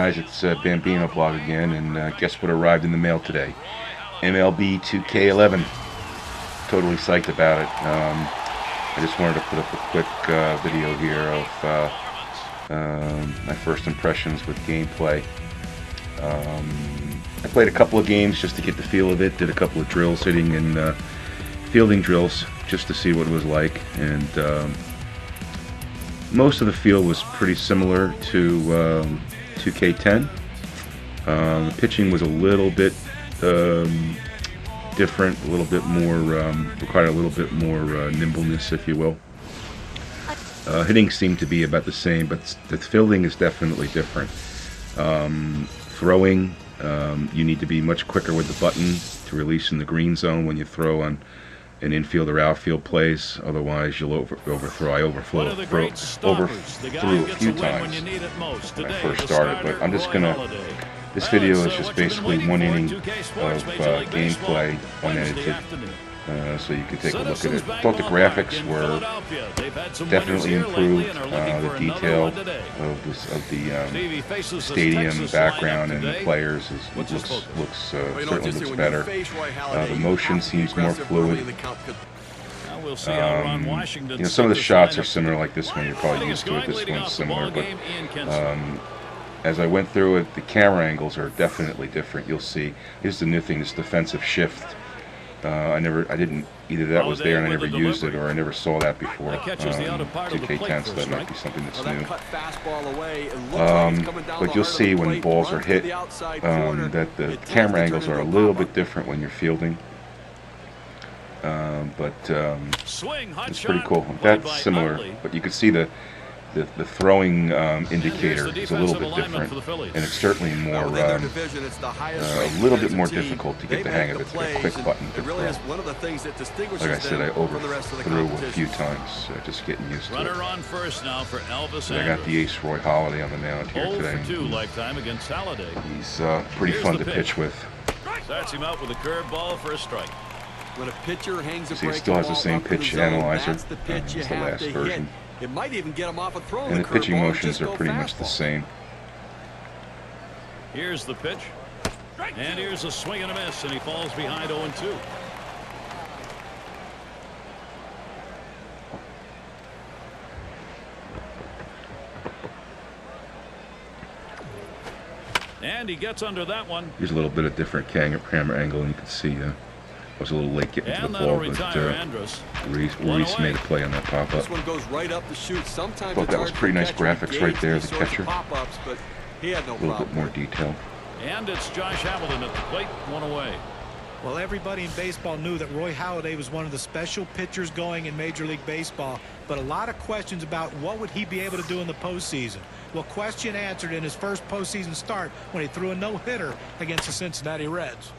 guys? It's Bambino Blog again, and guess what arrived in the mail today? MLB 2K11. Totally psyched about it. I just wanted to put up a quick video here of my first impressions with gameplay. I played a couple of games just to get the feel of it, did a couple of drills, hitting and fielding drills, just to see what it was like, and most of the feel was pretty similar to 2K10. The pitching was a little bit different, a little bit more, required a little bit more nimbleness, if you will. Hitting seemed to be about the same, but the fielding is definitely different. Throwing, you need to be much quicker with the button to release in the green zone when you throw on an infield or outfield plays, otherwise you'll overthrow. I overthrew a few times when I first started, but I'm just gonna, this video is just basically one inning of gameplay, unedited, so you can take a look at it. I thought the graphics were definitely improved. The detail of the stadium background and the players certainly looks better. The motion seems more fluid. You know, some of the shots are similar, like this one. You're probably used to it. This one's similar, but as I went through it, the camera angles are definitely different. You'll see. Here's the new thing: this defensive shift. I didn't, either that was there and I never used it, or I never saw that before. 2K10, so that might be something that's new. But you'll see when balls are hit that the camera angles are a little bit different when you're fielding. It's pretty cool. That's similar, but you can see the throwing indicator is a little bit different, and it's certainly more a little bit more difficult to get the hang of it. It's a quick button to throw. Like I said, I overthrew a few times, just getting used to it. I got the ace Roy Halladay on the mound here today. He's pretty fun to pitch with. Starts him out with a curveball for a strike. When a pitcher hangs a see, it still has the same pitch analyzer. It's the last version. It might even get him off a throw. And the pitching motions are pretty much the same. Here's the pitch. And here's a swing and a miss, and he falls behind 0-2. And he gets under that one. Here's a little bit of different camera angle, and you can see I was a little late getting to the ball, but Reese made a play on that pop-up. This one goes right up the chute. Sometimes thought that was pretty nice graphics right there, the catcher. But he had no a little bit more detail. And it's Josh Hamilton at the plate, one away. Well, everybody in baseball knew that Roy Halladay was one of the special pitchers going in Major League Baseball, but a lot of questions about what would he be able to do in the postseason. Well, question answered in his first postseason start when he threw a no-hitter against the Cincinnati Reds.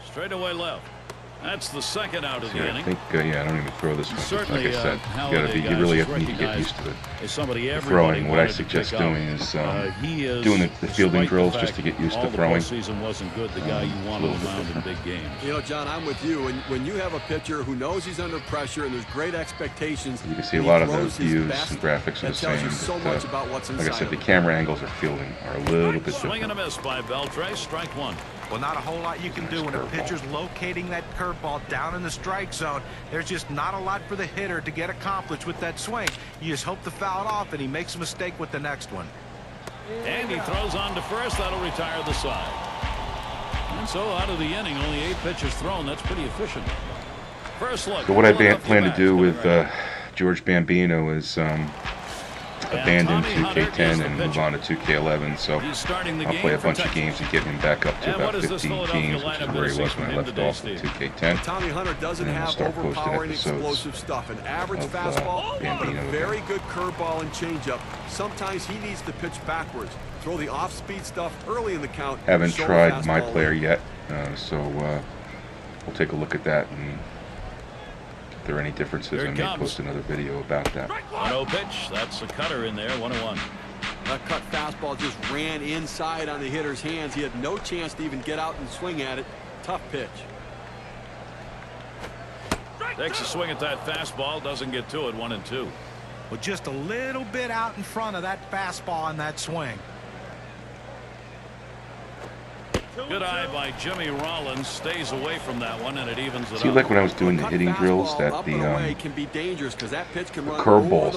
Straight away left. That's the second out of the inning. I think, yeah, I don't even throw this one. Like I said, you really need to get used to the throwing. What I suggest doing is doing the fielding drills just to get used to throwing. Season wasn't good. The guy you want on the mound in big games. You know, John, I'm with you. When you have a pitcher who knows he's under pressure and there's great expectations, you can see a lot of the views and graphics are the same. Like I said, the camera angles are a little bit different. Swing and a miss by Beltre. Strike one. Well, not a whole lot you can do when a pitcher's locating that curveball down in the strike zone. There's just not a lot for the hitter to get accomplished with that swing. You just hope to foul it off, and he makes a mistake with the next one. And he throws on to first. That'll retire the side. And so out of the inning, only 8 pitches thrown. That's pretty efficient. First look. So what I plan to do with George Bambino is abandon 2K10 and move on to 2K11, so I'll play a bunch of games and get him back up to about 15 games, which is where he was when I left off with 2K10. Tommy Hunter doesn't have overpowering explosive stuff. An average fastball, but a very good curveball and changeup. Sometimes he needs to pitch backwards. Throw the off-speed stuff early in the count. Haven't tried my player yet, so we'll take a look at that, and if there are any differences, I may post another video about that. 1-0 pitch. That's a cutter in there. 1-1. That cut fastball just ran inside on the hitter's hands. He had no chance to even get out and swing at it. Tough pitch. Takes a swing at that fastball. Doesn't get to it. 1-2. Well, just a little bit out in front of that fastball on that swing. Good eye by Jimmy Rollins. Stays away from that one, and it evens it See, up. like when I was doing the hitting drills, that the curveballs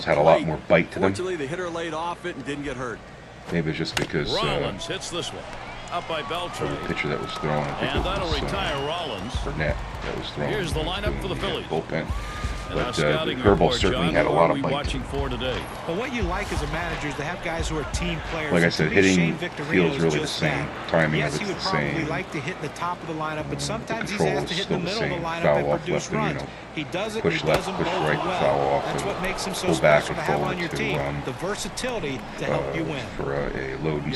had a lot more bite to them. Fortunately, the hitter laid off it and didn't get hurt. Maybe it's just because Rollins hits this one. Up by Beltran. the pitcher that was throwing, I think And it that'll was retire Rollins. Burnett that was throwing. Here's the lineup for the Phillies. Bullpen. And But our the scouting curveball report, certainly John, had a who lot are of we bite. watching for today? But what you like as a manager is to have guys who are team players. Like I And to said, me, hitting Shane Victorino feels is really the just same. that. Timing Yes, of he it's would the probably same. like to hit the top of the lineup, but sometimes he's control asked to is hit the still the middle of the same. lineup Foul and off produce left and, runs. He does it, push and he left, does them push both right, well. foul off, That's and what makes him so pull back special to and have on forward your to, team. The versatility to help you win. for a loading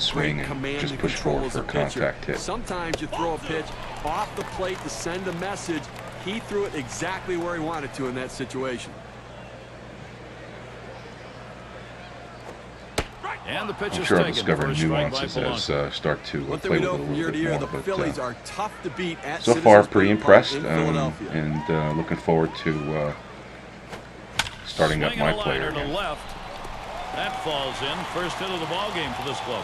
swing and just push forward for a contact hit. Sometimes you throw a pitch off the plate to send a message. He threw it exactly where he wanted to in that situation. And the pitch I'm is sure I'll taken. discover First strike by nuances as start to One thing play we with it know a from year little to year, bit the more. Phillies But are tough to beat at so Citizens far, Bank pretty Park impressed, in Philadelphia. and looking forward to starting up Swinging my a player liner to again. left. That falls in. First hit of the ball game for this club.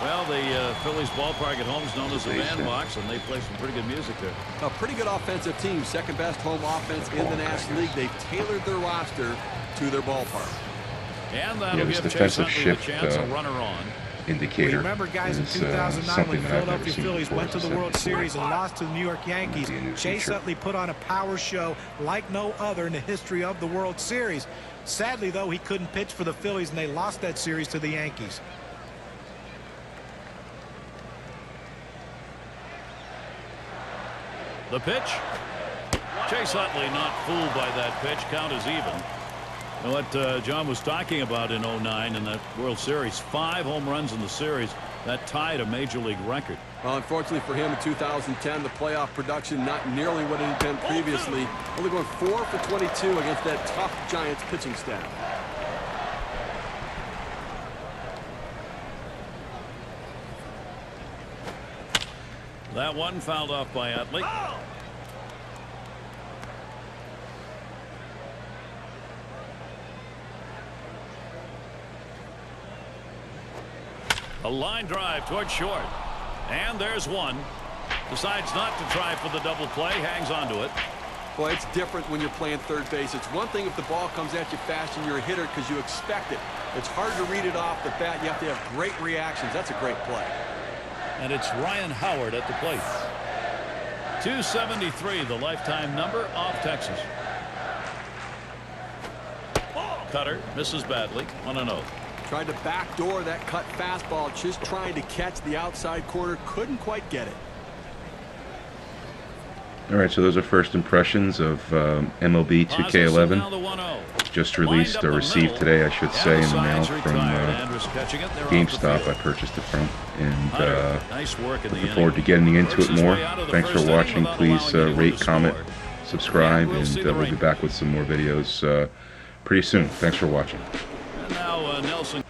Well, the Phillies ballpark at home is known as the bandbox, and they play some pretty good music there. A pretty good offensive team, second best home offense in the National League. They've tailored their roster to their ballpark. And that'll this give Chase defensive Utley the shift chance, a runner on. indicator Remember, guys, in is 2009 something when that I've never Philadelphia seen Phillies before, went to as I the said World before. Series and lost to the New York Yankees. Be a new Chase feature. Utley put on a power show like no other in the history of the World Series. Sadly, though, he couldn't pitch for the Phillies, and they lost that series to the Yankees. The pitch. Chase Utley not fooled by that pitch. Count is even. And what John was talking about in 09 in that World Series, 5 home runs in the series. That tied a major league record. Well, unfortunately for him in 2010, the playoff production not nearly what it had been previously. Only going 4 for 22 against that tough Giants pitching staff. That one fouled off by Utley. A line drive toward short. And there's one. Decides not to try for the double play. Hangs on to it. Boy, it's different when you're playing third base. It's one thing if the ball comes at you fast and you're a hitter because you expect it. It's hard to read it off the bat. You have to have great reactions. That's a great play. And it's Ryan Howard at the plate. 273, the lifetime number off Texas. Cutter misses badly. 1-0. Tried to backdoor that cut fastball, just trying to catch the outside corner. Couldn't quite get it. All right, so those are first impressions of MLB 2K11. Just released or received today, I should say, in the mail from GameStop. I purchased it from, and looking forward to getting into it more. Thanks for watching. Please rate, comment, subscribe, and we'll be back with some more videos pretty soon. Thanks for watching. And now Nelson.